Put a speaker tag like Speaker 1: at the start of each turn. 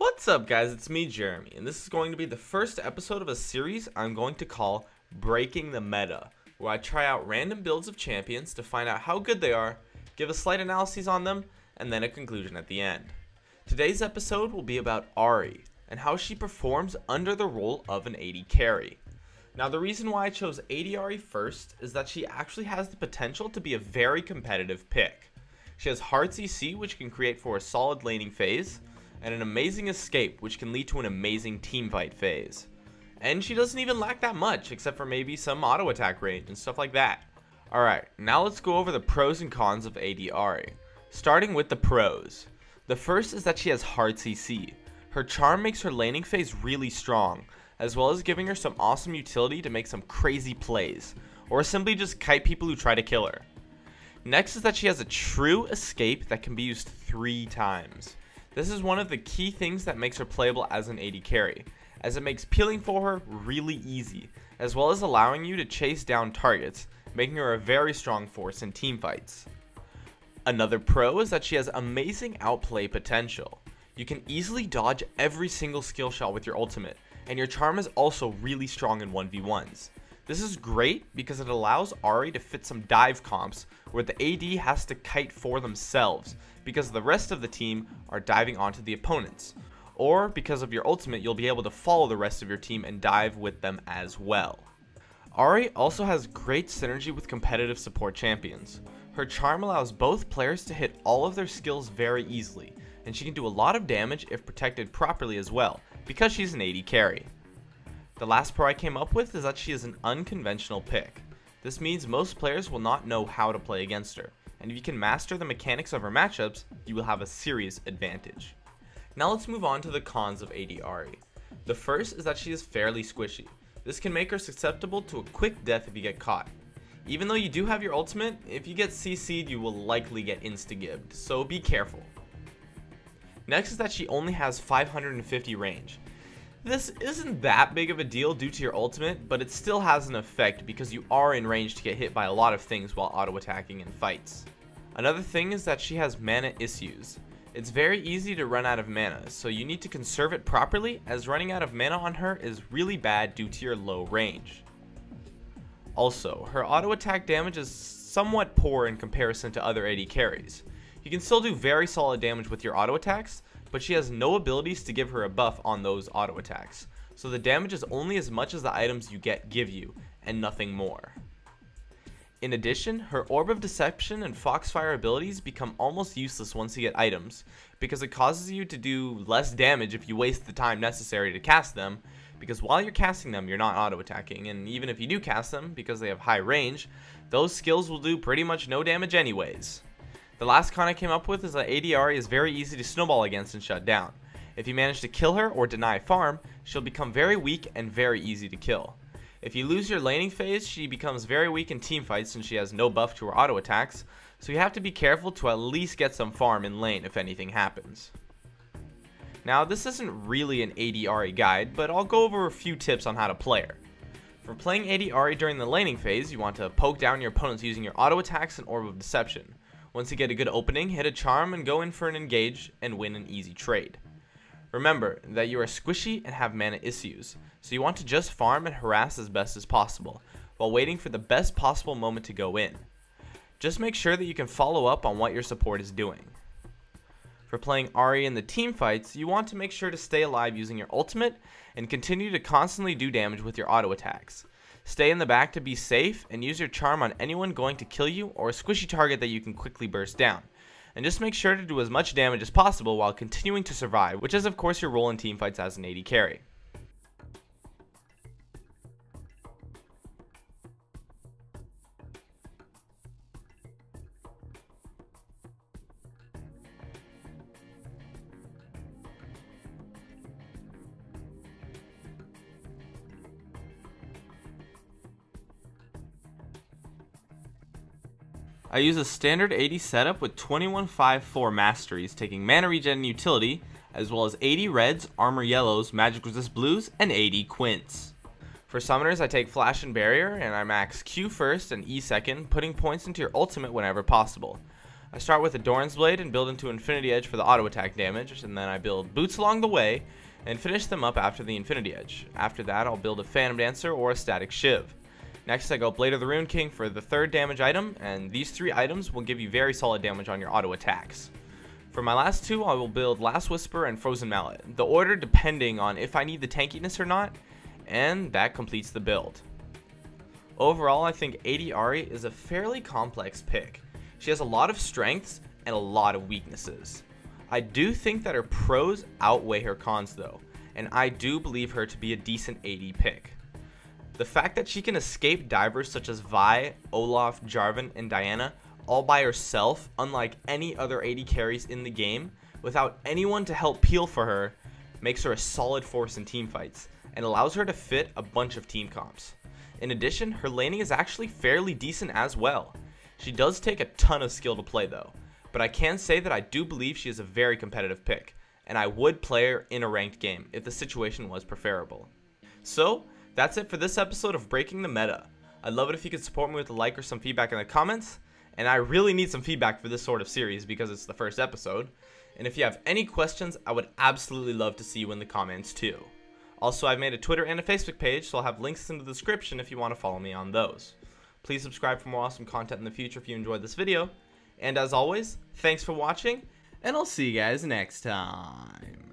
Speaker 1: What's up, guys? It's me, Jeremy, and this is going to be the first episode of a series I'm going to call Breaking the Meta, where I try out random builds of champions to find out how good they are, give a slight analysis on them, and then a conclusion at the end. Today's episode will be about Ahri, and how she performs under the role of an AD carry. Now, the reason why I chose AD Ahri first is that she actually has the potential to be a very competitive pick. She has Hearts EC, which can create for a solid laning phase, and an amazing escape, which can lead to an amazing teamfight phase. And she doesn't even lack that much, except for maybe some auto attack range and stuff like that. Alright, now let's go over the pros and cons of AD Ahri. Starting with the pros. The first is that she has Hearts EC. Her charm makes her laning phase really strong, as well as giving her some awesome utility to make some crazy plays, or simply just kite people who try to kill her. Next is that she has a true escape that can be used 3 times. This is one of the key things that makes her playable as an AD carry, as it makes peeling for her really easy, as well as allowing you to chase down targets, making her a very strong force in teamfights. Another pro is that she has amazing outplay potential. You can easily dodge every single skill shot with your ultimate, and your charm is also really strong in 1v1s. This is great because it allows Ahri to fit some dive comps where the AD has to kite for themselves because the rest of the team are diving onto the opponents, or because of your ultimate you'll be able to follow the rest of your team and dive with them as well. Ahri also has great synergy with competitive support champions. Her charm allows both players to hit all of their skills very easily, and she can do a lot of damage if protected properly as well, because she's an AD carry. The last pro I came up with is that she is an unconventional pick. This means most players will not know how to play against her, and if you can master the mechanics of her matchups, you will have a serious advantage. Now let's move on to the cons of AD Ahri. The first is that she is fairly squishy. This can make her susceptible to a quick death if you get caught. Even though you do have your ultimate, if you get CC'd you will likely get insta-gibbed, so be careful. Next is that she only has 550 range. This isn't that big of a deal due to your ultimate, but it still has an effect because you are in range to get hit by a lot of things while auto attacking in fights. Another thing is that she has mana issues. It's very easy to run out of mana, so you need to conserve it properly, as running out of mana on her is really bad due to your low range. Also, her auto attack damage is somewhat poor in comparison to other AD carries. You can still do very solid damage with your auto attacks, but she has no abilities to give her a buff on those auto attacks, so the damage is only as much as the items you get give you, and nothing more. In addition, her Orb of Deception and Foxfire abilities become almost useless once you get items, because it causes you to do less damage if you waste the time necessary to cast them, because while you're casting them you're not auto attacking, and even if you do cast them, because they have high range, those skills will do pretty much no damage anyways. The last con I came up with is that AD Ahri is very easy to snowball against and shut down. If you manage to kill her or deny farm, she'll become very weak and very easy to kill. If you lose your laning phase, she becomes very weak in teamfights since she has no buff to her auto attacks, so you have to be careful to at least get some farm in lane if anything happens. Now, this isn't really an AD Ahri guide, but I'll go over a few tips on how to play her. For playing AD Ahri during the laning phase, you want to poke down your opponents using your auto attacks and Orb of Deception. Once you get a good opening, hit a charm and go in for an engage and win an easy trade. Remember that you are squishy and have mana issues, so you want to just farm and harass as best as possible, while waiting for the best possible moment to go in. Just make sure that you can follow up on what your support is doing. For playing Ahri in the team fights, you want to make sure to stay alive using your ultimate and continue to constantly do damage with your auto attacks. Stay in the back to be safe and use your charm on anyone going to kill you or a squishy target that you can quickly burst down. And just make sure to do as much damage as possible while continuing to survive, which is of course your role in teamfights as an AD carry. I use a standard AD setup with 21-5-4 masteries, taking mana regen and utility, as well as 80 reds, armor yellows, magic resist blues, and 80 quints. For summoners, I take flash and barrier, and I max Q first and E second, putting points into your ultimate whenever possible. I start with a Doran's Blade and build into Infinity Edge for the auto attack damage, and then I build boots along the way and finish them up after the Infinity Edge. After that, I'll build a Phantom Dancer or a Static Shiv. Next, I go Blade of the Rune King for the 3rd damage item, and these 3 items will give you very solid damage on your auto attacks. For my last 2, I will build Last Whisper and Frozen Mallet, the order depending on if I need the tankiness or not, and that completes the build. Overall, I think Ahri is a fairly complex pick. She has a lot of strengths and a lot of weaknesses. I do think that her pros outweigh her cons though, and I do believe her to be a decent AD pick. The fact that she can escape divers such as Vi, Olaf, Jarvan, and Diana all by herself, unlike any other AD carries in the game, without anyone to help peel for her, makes her a solid force in teamfights, and allows her to fit a bunch of team comps. In addition, her laning is actually fairly decent as well. She does take a ton of skill to play though, but I can say that I do believe she is a very competitive pick, and I would play her in a ranked game if the situation was preferable. So, that's it for this episode of Breaking the Meta. I'd love it if you could support me with a like or some feedback in the comments, and I really need some feedback for this sort of series because it's the first episode. And if you have any questions, I would absolutely love to see you in the comments too. Also, I've made a Twitter and a Facebook page, so I'll have links in the description if you want to follow me on those. Please subscribe for more awesome content in the future if you enjoyed this video. And as always, thanks for watching, and I'll see you guys next time.